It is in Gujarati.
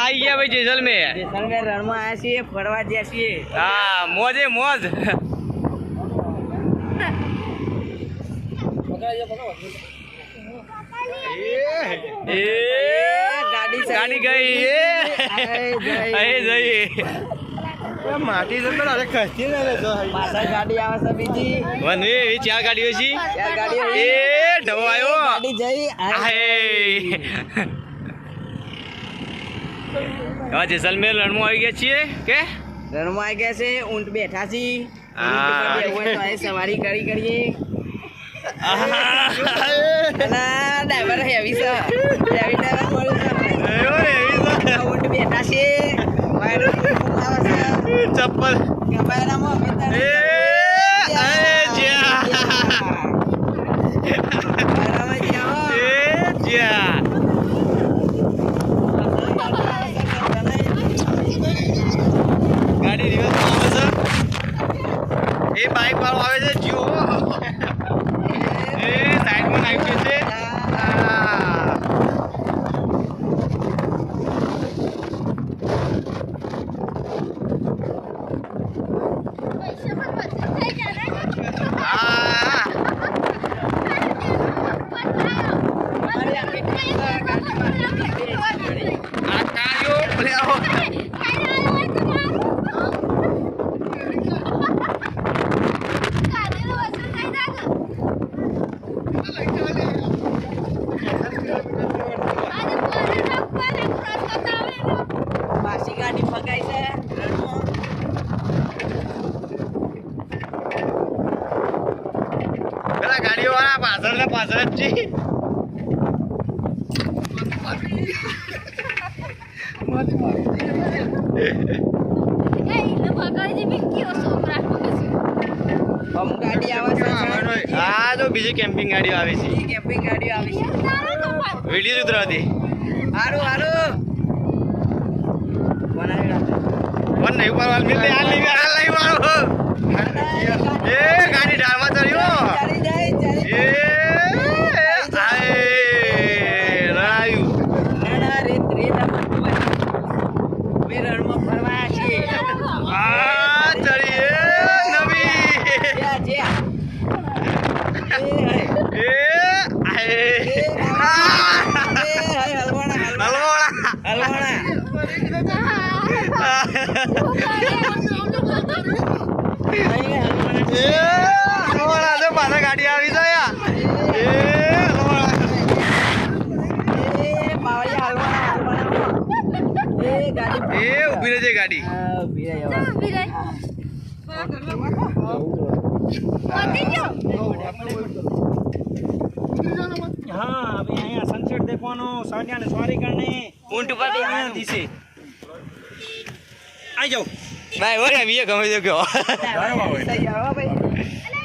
આવી ગયા ભાઈ જેસલમેર રણમાં આવ્યા છીએ, ફરવા ગયા છીએ. હા મોજે મોજ. ગાડી ગઈ જઈ માટી જતો અરે ખસતી ને પાછળ ગાડી આવે છે બીજી. વનવે એવી ચાર ગાડીઓ છે. ચાર ગાડીઓ એ ઢવો આવ્યો. ગાડી જઈ હવે જેસલમેર રણમાં આવી ગયા છીએ કે રણમાં આવી ગયા છે. ઊંટ બેઠા છીએ. હા. સવારી કરીએ. ડ્રાઈવર હેવી છે. ડ્રાઈવર મળ્યું છે. ઊંટ બેઠા છે. ચપ્પલ ગાડી રિવર્સ આવે છે. એ બાઇક વાળો આવે છે જીઓ એ સાઈડમાં નાખ્યું છે. પાછી ગાડી ફગાઈ છે. પેલા ગાડીઓ વાળા પાછળ ને પાછળ જ છે. ગાડી આવે છે. હા તો બીજી કેમ્પિંગ ગાડીઓ આવે છે. કેમ્પિંગ ગાડીઓ આવી છે. વિડીયો ઉતરવાથી હારું પણ નહીં પાડવા મિલતે હાલ નહીં મારો એ ગાડી ઢાળમાં ચડ્યો એ રણમાં ફરવા છીએ. આ ચડી નવી પાછા ગાડી આવી જાય એ ઉભી રહેજે ગાડી. हाँ अभी यहाँ सनसेट देखવાનો साड़ियाँ ने सवारी करने ઊંટ ઉપર यहाँ दिसे आई जाओ ભાઈ ઓરે વીએ ગમે તો કયો ભાઈ